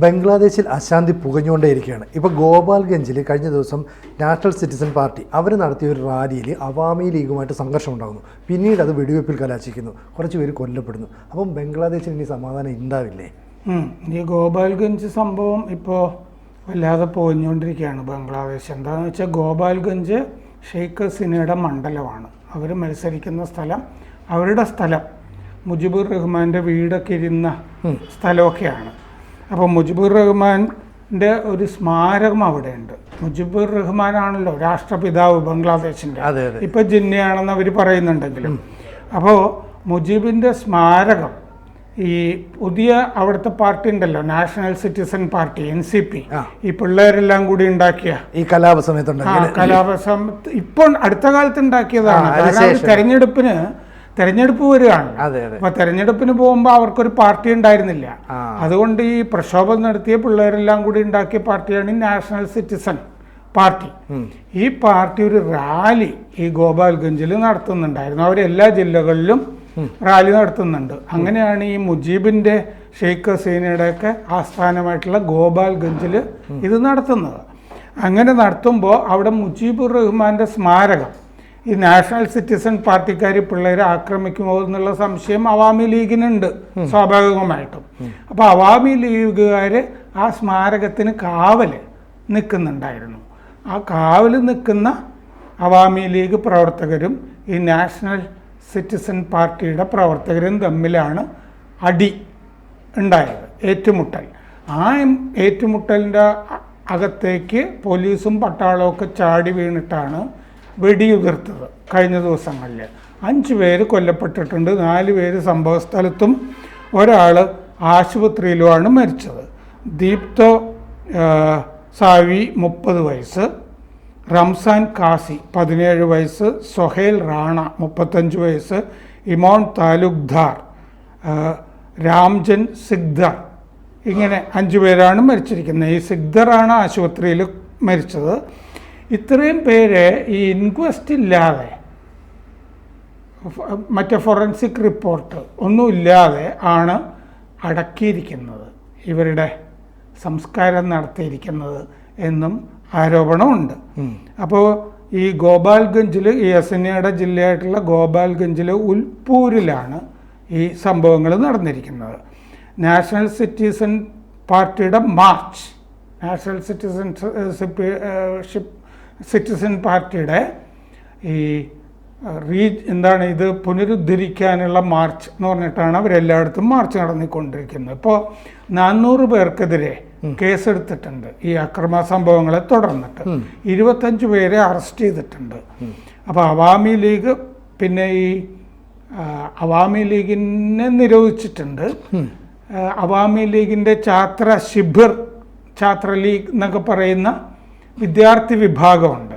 ബംഗ്ലാദേശിൽ അശാന്തി പുകഞ്ഞുകൊണ്ടേയിരിക്കുകയാണ്. ഇപ്പോൾ ഗോപാൽഗഞ്ചിൽ കഴിഞ്ഞ ദിവസം നാഷണൽ സിറ്റിസൺ പാർട്ടി അവർ നടത്തിയ ഒരു റാലിയിൽ അവാമി ലീഗുമായിട്ട് സംഘർഷം ഉണ്ടാകുന്നു. പിന്നീട് അത് വെടിവെപ്പിൽ കലാശിക്കുന്നു, കുറച്ച് പേര് കൊല്ലപ്പെടുന്നു. അപ്പം ബംഗ്ലാദേശിൽ ഇനി സമാധാനം ഉണ്ടാവില്ലേ? ഈ ഗോപാൽഗഞ്ച് സംഭവം ഇപ്പോൾ വല്ലാതെ പോഞ്ഞുകൊണ്ടിരിക്കുകയാണ് ബംഗ്ലാദേശ്. എന്താണെന്ന് വെച്ചാൽ ഗോപാൽഗഞ്ച് ഷെയ്ഖ് ഹസീനയുടെ മണ്ഡലമാണ്. അവർ മത്സരിക്കുന്ന സ്ഥലം, അവരുടെ സ്ഥലം മുജിബുർ റഹ്മാൻ്റെ വീടൊക്കെ ഇരുന്ന സ്ഥലമൊക്കെയാണ്. അപ്പോൾ മുജിബുർ റഹ്മാൻ്റെ ഒരു സ്മാരകം അവിടെയുണ്ട്. മുജിബുർ റഹ്മാനാണല്ലോ രാഷ്ട്രപിതാവ് ബംഗ്ലാദേശിൻ്റെ. ഇപ്പം ജിന്നയാണെന്ന് അവർ പറയുന്നുണ്ടെങ്കിലും. അപ്പോൾ മുജിബിൻ്റെ സ്മാരകം ഈ പുതിയ അവിടുത്തെ പാർട്ടി ഉണ്ടല്ലോ, നാഷണൽ സിറ്റിസൺ പാർട്ടി NCP, ഈ പിള്ളേരെല്ലാം കൂടി ഉണ്ടാക്കിയ ഈ കലാപസമയത്ത് ഇപ്പോൾ അടുത്ത കാലത്ത് ഉണ്ടാക്കിയതാണ്. തെരഞ്ഞെടുപ്പ് വരികയാണ്. അപ്പൊ തെരഞ്ഞെടുപ്പിന് പോകുമ്പോൾ അവർക്കൊരു പാർട്ടി ഉണ്ടായിരുന്നില്ല. അതുകൊണ്ട് ഈ പ്രക്ഷോഭം നടത്തിയ പിള്ളേരെല്ലാം കൂടി ഉണ്ടാക്കിയ പാർട്ടിയാണ് നാഷണൽ സിറ്റിസൺ പാർട്ടി. ഈ പാർട്ടി ഒരു റാലി ഈ ഗോപാൽഗഞ്ചിൽ നടത്തുന്നുണ്ടായിരുന്നു. അവരെല്ലാ ജില്ലകളിലും റാലി നടത്തുന്നുണ്ട്. അങ്ങനെയാണ് ഈ മുജീബിന്റെ ഷെയ്ഖ് ഹസീനയുടെയൊക്കെ ആസ്ഥാനമായിട്ടുള്ള ഗോപാൽഗഞ്ചിൽ ഇത് നടത്തുന്നത്. അങ്ങനെ നടത്തുമ്പോൾ അവിടെ മുജീബുർ റഹ്മാന്റെ സ്മാരകം ഈ നാഷണൽ സിറ്റിസൺ പാർട്ടിക്കാർ പിള്ളേരെ ആക്രമിക്കുമോ എന്നുള്ള സംശയം അവാമി ലീഗിനുണ്ട് സ്വാഭാവികമായിട്ടും. അപ്പോൾ അവാമി ലീഗുകാർ ആ സ്മാരകത്തിന് കാവൽ നിൽക്കുന്നുണ്ടായിരുന്നു. ആ കാവൽ നിൽക്കുന്ന അവാമി ലീഗ് പ്രവർത്തകരും ഈ നാഷണൽ സിറ്റിസൺ പാർട്ടിയുടെ പ്രവർത്തകരും തമ്മിലാണ് അടി ഉണ്ടായത്, ഏറ്റുമുട്ടൽ. ആ ഏറ്റുമുട്ടലിൻ്റെ അകത്തേക്ക് പോലീസും പട്ടാളവും ഒക്കെ ചാടി വീണിട്ടാണ് വെടിയുതിർത്തത്. കഴിഞ്ഞ ദിവസങ്ങളിൽ 5 പേര് കൊല്ലപ്പെട്ടിട്ടുണ്ട്. 4 പേര് സംഭവ സ്ഥലത്തും ഒരാൾ ആശുപത്രിയിലുമാണ് മരിച്ചത്. ദീപ്തോ സാവി 30 വയസ്സ്, റംസാൻ കാസി 17 വയസ്സ്, സൊഹേൽ റാണ 35 വയസ്സ്, ഇമോൺ താലൂക്ദാർ, രാംജൻ സിഗ്ദർ, ഇങ്ങനെ 5 പേരാണ് മരിച്ചിരിക്കുന്നത്. ഈ സിഗ്ദറാണ് ആശുപത്രിയിൽ മരിച്ചത്. ഇത്രയും പേര് ഈ ഇൻക്വസ്റ്റ് ഇല്ലാതെ, മറ്റേ ഫോറൻസിക് റിപ്പോർട്ട് ഒന്നുമില്ലാതെ ആണ് അടക്കിയിരിക്കുന്നത്, ഇവരുടെ സംസ്കാരം നടത്തിയിരിക്കുന്നത് എന്നും ആരോപണമുണ്ട്. അപ്പോൾ ഈ ഗോപാൽഗഞ്ചിൽ, ഈ ഹസീനയുടെ ജില്ലയായിട്ടുള്ള ഗോപാൽഗഞ്ചിൽ ഉൽപ്പൂരിലാണ് ഈ സംഭവങ്ങൾ നടന്നിരിക്കുന്നത്. നാഷണൽ സിറ്റിസൺ പാർട്ടിയുടെ മാർച്ച്, നാഷണൽ സിറ്റിസൺ പാർട്ടിയുടെ ഈ എന്താണ് ഇത് പുനരുദ്ധരിക്കാനുള്ള മാർച്ച് എന്ന് പറഞ്ഞിട്ടാണ് അവരെല്ലായിടത്തും മാർച്ച് നടന്നിക്കൊണ്ടിരിക്കുന്നത്. ഇപ്പോൾ 400 പേർക്കെതിരെ കേസെടുത്തിട്ടുണ്ട് ഈ അക്രമ സംഭവങ്ങളെ തുടർന്നിട്ട്. 25 പേരെ അറസ്റ്റ് ചെയ്തിട്ടുണ്ട്. അപ്പോൾ അവാമി ലീഗ്, പിന്നെ ഈ അവാമി ലീഗിനെ നിരോധിച്ചിട്ടുണ്ട്. അവാമി ലീഗിൻ്റെ ഛാത്ര ലീഗ് എന്നൊക്കെ പറയുന്ന വിദ്യാർത്ഥി വിഭാഗമുണ്ട്.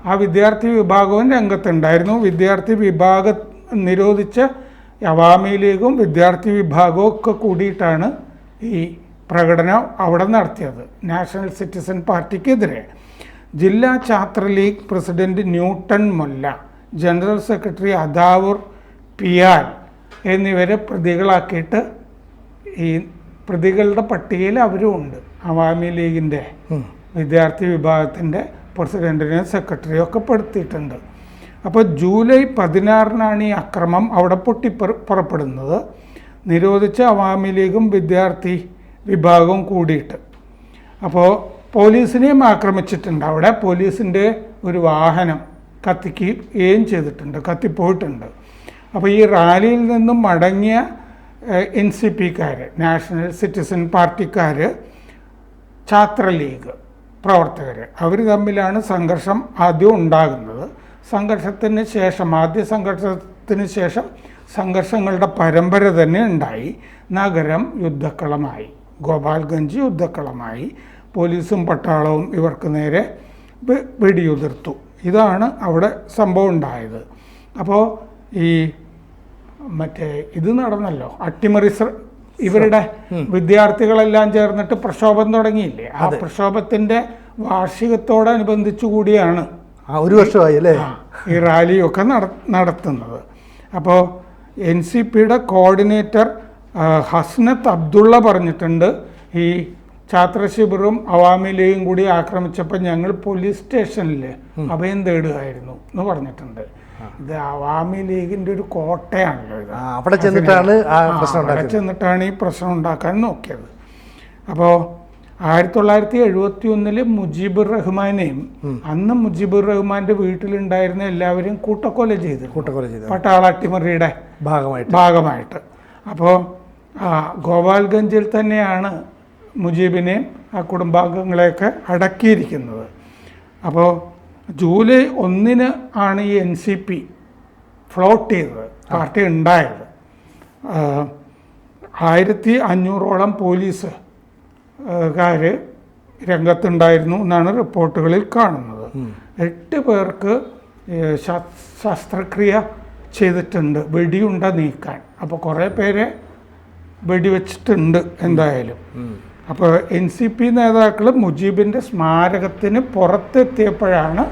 ആ വിദ്യാർത്ഥി വിഭാഗവും രംഗത്തുണ്ടായിരുന്നു. വിദ്യാർത്ഥി വിഭാഗം നിരോധിച്ച അവാമി ലീഗും വിദ്യാർത്ഥി വിഭാഗവും ഒക്കെ കൂടിയിട്ടാണ് ഈ പ്രകടനം അവിടെ നടത്തിയത് നാഷണൽ സിറ്റിസൺ പാർട്ടിക്കെതിരെ. Jilla Chhatra league president Newton Molla, general secretary Adavur Piyal എന്നിവരെ പ്രതികളാക്കിയിട്ട് ഈ പ്രതികളുടെ പട്ടികയിൽ അവരും ഉണ്ട്. അവാമി ലീഗിൻ്റെ വിദ്യാർത്ഥി വിഭാഗത്തിൻ്റെ പ്രസിഡന്റിനെ സെക്രട്ടറിയും ഒക്കെ പെടുത്തിയിട്ടുണ്ട്. അപ്പോൾ ജൂലൈ 16 ഈ അക്രമം അവിടെ പുറപ്പെടുന്നത്, നിരോധിച്ച അവാമി ലീഗും വിദ്യാർത്ഥി വിഭാഗവും കൂടിയിട്ട്. അപ്പോൾ പോലീസിനെയും ആക്രമിച്ചിട്ടുണ്ട്. അവിടെ പോലീസിൻ്റെ ഒരു വാഹനം കത്തിക്കുകയും ചെയ്തിട്ടുണ്ട്, കത്തിപ്പോയിട്ടുണ്ട്. അപ്പോൾ ഈ റാലിയിൽ നിന്നും മടങ്ങിയ NCPക്കാർ, നാഷണൽ സിറ്റിസൺ പാർട്ടിക്കാർ, ഛാത്ര ലീഗ് പ്രവർത്തകർ, അവർ തമ്മിലാണ് സംഘർഷം ആദ്യം ഉണ്ടാകുന്നത്. സംഘർഷത്തിന് ശേഷം, ആദ്യ സംഘർഷത്തിന് ശേഷം സംഘർഷങ്ങളുടെ പരമ്പര തന്നെ ഉണ്ടായി. നഗരം യുദ്ധക്കളമായി, ഗോപാൽഗഞ്ച് യുദ്ധക്കളമായി. പോലീസും പട്ടാളവും ഇവർക്ക് നേരെ വെടിയുതിർത്തു. ഇതാണ് അവിടെ സംഭവം ഉണ്ടായത്. അപ്പോൾ ഈ ഇത് നടന്നല്ലോ, അട്ടിമറി ഇവരുടെ വിദ്യാർത്ഥികളെല്ലാം ചേർന്നിട്ട് പ്രക്ഷോഭം തുടങ്ങിയില്ലേ? ആ പ്രക്ഷോഭത്തിന്റെ വാർഷികത്തോടനുബന്ധിച്ചു കൂടിയാണ് 1 വർഷമായി അല്ലേ ഈ റാലിയൊക്കെ നടത്തുന്നത്. അപ്പോൾ NCPയുടെ കോർഡിനേറ്റർ ഹസ്നത്ത് അബ്ദുള്ള പറഞ്ഞിട്ടുണ്ട്, ഈ ഛാത്ര ശിബിറും അവാമി ലീഗും കൂടി ആക്രമിച്ചപ്പോൾ ഞങ്ങൾ പോലീസ് സ്റ്റേഷനിൽ അഭയം തേടുകയായിരുന്നു എന്ന് പറഞ്ഞിട്ടുണ്ട്. ഇത് അവാമി ലീഗിൻ്റെ ഒരു കോട്ടയാണല്ലോ ഇത്. അവിടെ ചെന്നിട്ടാണ് ഈ പ്രശ്നം ഉണ്ടാക്കാൻ നോക്കിയത്. അപ്പോൾ 1971 മുജീബുർ റഹ്മാനെയും അന്ന് മുജീബുർ റഹ്മാന്റെ വീട്ടിലുണ്ടായിരുന്ന എല്ലാവരെയും കൂട്ടക്കൊല ചെയ്തു പട്ടാള അട്ടിമറിയുടെ ഭാഗമായിട്ട്. അപ്പോൾ ഗോപാൽഗഞ്ചിൽ തന്നെയാണ് മുജീബിനെയും ആ കുടുംബാംഗങ്ങളെയൊക്കെ അടക്കിയിരിക്കുന്നത്. അപ്പോൾ ജൂലൈ 1 ആണ് ഈ NCP ഫ്ലോട്ട് ചെയ്തത്, പാർട്ടി ഉണ്ടായത്. 1500ഓളം പോലീസ് കാര് രംഗത്തുണ്ടായിരുന്നു എന്നാണ് റിപ്പോർട്ടുകളിൽ കാണുന്നത്. 8 പേർക്ക് ശസ്ത്രക്രിയ ചെയ്തിട്ടുണ്ട് വെടിയുണ്ട നീക്കാൻ. അപ്പോൾ കുറേ പേരെ വെടിവെച്ചിട്ടുണ്ട് എന്തായാലും. അപ്പോൾ NCP നേതാക്കൾ മുജീബിൻ്റെ സ്മാരകത്തിന് പുറത്തെത്തിയപ്പോഴാണ്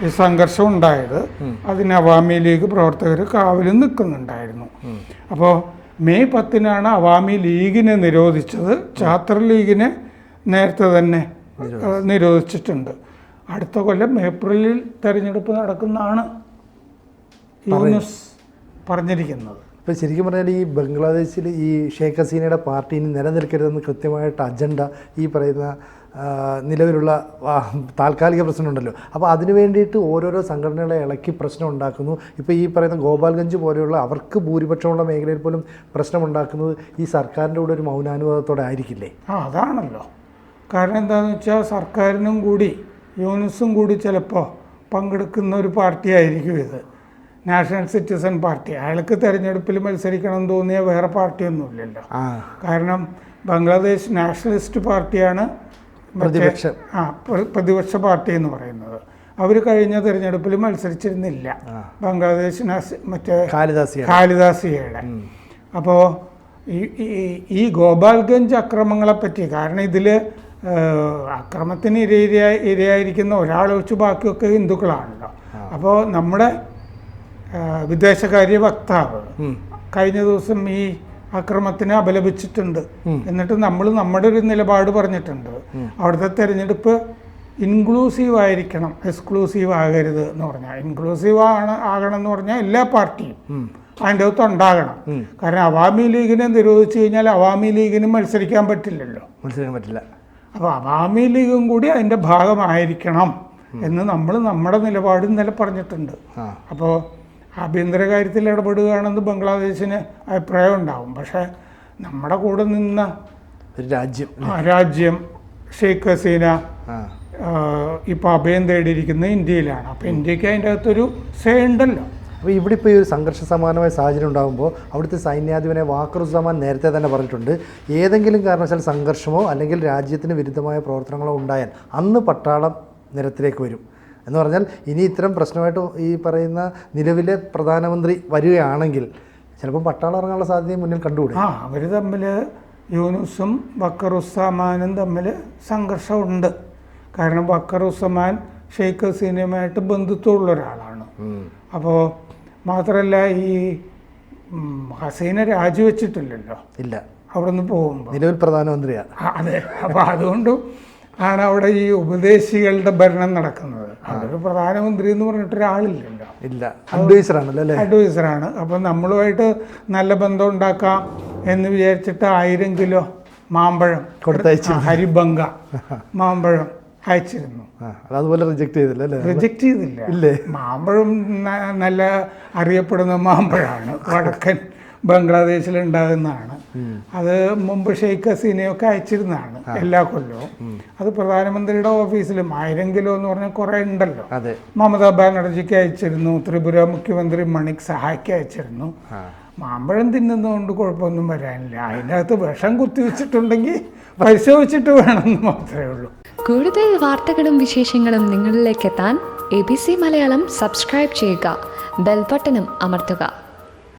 ഈ സംഘർഷം ഉണ്ടായത്. അതിന് അവാമി ലീഗ് പ്രവർത്തകർ കാവലിൽ നിൽക്കുന്നുണ്ടായിരുന്നു. അപ്പോൾ മെയ് 10 അവാമി ലീഗിനെ നിരോധിച്ചത്. ഛാത്ര ലീഗിനെ നേരത്തെ തന്നെ നിരോധിച്ചിട്ടുണ്ട്. അടുത്ത കൊല്ലം ഏപ്രിലിൽ തെരഞ്ഞെടുപ്പ് നടക്കുന്നതാണ് യൂനുസ് പറഞ്ഞിരിക്കുന്നത്. ഇപ്പോൾ ശരിക്കും പറഞ്ഞാൽ ഈ ബംഗ്ലാദേശിൽ ഈ ഷെയ്ഖ് ഹസീനയുടെ പാർട്ടി ഇനി നിലനിൽക്കരുതെന്ന് കൃത്യമായിട്ട് അജണ്ട ഈ പറയുന്ന നിലവിലുള്ള താൽക്കാലിക പ്രശ്നം ഉണ്ടല്ലോ. അപ്പോൾ അതിനു വേണ്ടിയിട്ട് ഓരോരോ സംഘടനകളെ ഇളക്കി പ്രശ്നം ഉണ്ടാക്കുന്നു. ഇപ്പോൾ ഈ പറയുന്ന ഗോപാൽഗഞ്ച് പോലെയുള്ള അവർക്ക് ഭൂരിപക്ഷമുള്ള മേഖലയിൽ പോലും പ്രശ്നമുണ്ടാക്കുന്നത് ഈ സർക്കാരിൻ്റെ കൂടെ ഒരു മൗനാനുവാദത്തോടെ ആയിരിക്കില്ലേ? അതാണല്ലോ കാരണം. എന്താണെന്ന് വെച്ചാൽ സർക്കാരിനും കൂടി യൂനുസും കൂടി ചിലപ്പോൾ പങ്കെടുക്കുന്ന ഒരു പാർട്ടിയായിരിക്കും ഇത്. National citizen party. അയാൾക്ക് തെരഞ്ഞെടുപ്പിൽ മത്സരിക്കണം തോന്നിയ വേറെ പാർട്ടിയൊന്നുമില്ലല്ലോ. കാരണം ബംഗ്ലാദേശ് നാഷണലിസ്റ്റ് പാർട്ടിയാണ് പ്രതിപക്ഷ പാർട്ടി എന്ന് പറയുന്നത്. അവർ കഴിഞ്ഞ തെരഞ്ഞെടുപ്പിൽ മത്സരിച്ചിരുന്നില്ല, ബംഗ്ലാദേശ് മറ്റേ ഖാലിദാസിയയുടെ. അപ്പോൾ ഈ ഗോപാൽഗഞ്ച് അക്രമങ്ങളെപ്പറ്റി, കാരണം ഇതിൽ അക്രമത്തിന് ഇരയായിരിക്കുന്ന ഒരാളൊഴിച്ച് ബാക്കിയൊക്കെ ഹിന്ദുക്കളാണല്ലോ. അപ്പോൾ നമ്മുടെ വിദേശകാര്യ വക്താവ് കഴിഞ്ഞ ദിവസം ഈ അക്രമത്തിനെ അപലപിച്ചിട്ടുണ്ട്. എന്നിട്ട് നമ്മൾ നമ്മുടെ ഒരു നിലപാട് പറഞ്ഞിട്ടുണ്ട്. അവിടുത്തെ തെരഞ്ഞെടുപ്പ് ഇൻക്ലൂസീവ് ആയിരിക്കണം, എക്സ്ക്ലൂസീവ് ആകരുത് എന്ന് പറഞ്ഞാൽ. ഇൻക്ലൂസീവ് ആകണം എന്ന് പറഞ്ഞാൽ എല്ലാ പാർട്ടിയും അതിൻ്റെ അകത്ത് ഉണ്ടാകണം. കാരണം അവാമി ലീഗിനെ നിരോധിച്ചു കഴിഞ്ഞാൽ അവാമി ലീഗിന് മത്സരിക്കാൻ പറ്റില്ലല്ലോ. അപ്പോൾ അവാമി ലീഗും കൂടി അതിൻ്റെ ഭാഗമായിരിക്കണം എന്ന് നമ്മൾ നമ്മുടെ നിലപാട് ഇന്നലെ പറഞ്ഞിട്ടുണ്ട്. അപ്പോൾ ആഭ്യന്തര കാര്യത്തിൽ ഇടപെടുകയാണെന്ന് ബംഗ്ലാദേശിന് അഭിപ്രായം ഉണ്ടാവും. പക്ഷേ നമ്മുടെ കൂടെ നിന്ന രാജ്യം ഷെയ്ഖ് ഹസീന ഇപ്പോൾ അഭയം തേടിയിരിക്കുന്നത് ഇന്ത്യയിലാണ്. അപ്പോൾ ഇന്ത്യക്ക് അതിൻ്റെ അകത്തൊരു സേ ഉണ്ടല്ലോ. അപ്പോൾ ഇവിടെ ഇപ്പോൾ ഈ ഒരു സംഘർഷ സമാനമായ സാഹചര്യം ഉണ്ടാകുമ്പോൾ അവിടുത്തെ സൈന്യാധിപനെ വാക്കറുസ്സമാൻ നേരത്തെ തന്നെ പറഞ്ഞിട്ടുണ്ട്, ഏതെങ്കിലും കാരണവശാൽ സംഘർഷമോ അല്ലെങ്കിൽ രാജ്യത്തിന് വിരുദ്ധമായ പ്രവർത്തനങ്ങളോ ഉണ്ടായാൽ അന്ന് പട്ടാളം നിരത്തിലേക്ക് വരും എന്ന് പറഞ്ഞാൽ ഇനി ഇത്തരം പ്രശ്നമായിട്ട് ഈ പറയുന്ന നിലവിലെ പ്രധാനമന്ത്രി വരികയാണെങ്കിൽ ചിലപ്പോൾ പട്ടാളം ഇറങ്ങാനുള്ള സാധ്യതയും മുന്നിൽ കണ്ടുകൂടെ? അവർ തമ്മിൽ യൂനുസും ബക്കറുസ്സമാനും തമ്മിൽ സംഘർഷമുണ്ട്. കാരണം ബക്കറുസ്സമാൻ ഷെയ്ഖ് ഹസീനയുമായിട്ട് ബന്ധുത്വമുള്ള ഒരാളാണ്. അപ്പോൾ മാത്രമല്ല ഈ ഹസീന രാജിവെച്ചിട്ടില്ലല്ലോ. ഇല്ല, അവിടെ നിന്ന് പോകുമ്പോൾ നിലവിൽ പ്രധാനമന്ത്രിയാണ്. അതെ. അപ്പോൾ അതുകൊണ്ടും ആണ് അവിടെ ഈ ഉപദേശികളുടെ ഭരണം നടക്കുന്നത്. അതൊരു പ്രധാനമന്ത്രി എന്ന് പറഞ്ഞിട്ടൊരാളില്ലല്ലോ. ഇല്ല, അഡ്വൈസറാണല്ലോ. അഡ്വൈസറാണ്. അപ്പം നമ്മളുമായിട്ട് നല്ല ബന്ധം ഉണ്ടാക്കാം എന്ന് വിചാരിച്ചിട്ട് 1000 കിലോ മാമ്പഴം കൊടുത്തയച്ചു, ഹരിബംഗ മാമ്പഴം അയച്ചിരുന്നു. അതുപോലെ റിജക്ട് ചെയ്തില്ല. റിജക്ട് ചെയ്തില്ല. മാമ്പഴം നല്ല അറിയപ്പെടുന്ന മാമ്പഴമാണ്, വടക്കൻ ബംഗ്ലാദേശിലുണ്ടാകുന്നതാണ്. അത് മുമ്പ് ഷെയ്ഖ് ഹസീനയൊക്കെ അയച്ചിരുന്നതാണ് എല്ലാ കൊല്ലവും. അത് പ്രധാനമന്ത്രിയുടെ ഓഫീസിലും 1000 കിലോ എന്ന് പറഞ്ഞാൽ കുറേ ഉണ്ടല്ലോ. മമതാ ബാനർജിക്ക് അയച്ചിരുന്നു, ത്രിപുര മുഖ്യമന്ത്രി മണിക് സഹായ്ക്ക് അയച്ചിരുന്നു. മാമ്പഴം തിന്നുന്നതുകൊണ്ട് കുഴപ്പമൊന്നും വരാനില്ല. അതിനകത്ത് വിഷം കുത്തിവെച്ചിട്ടുണ്ടെങ്കിൽ പരിശോധിച്ചിട്ട് വേണമെന്ന് മാത്രമേ ഉള്ളൂ. കൂടുതൽ വാർത്തകളും വിശേഷങ്ങളും നിങ്ങളിലേക്ക് എത്താൻ ABC മലയാളം സബ്സ്ക്രൈബ് ചെയ്യുക, ബെൽ ബട്ടണും അമർത്തുക.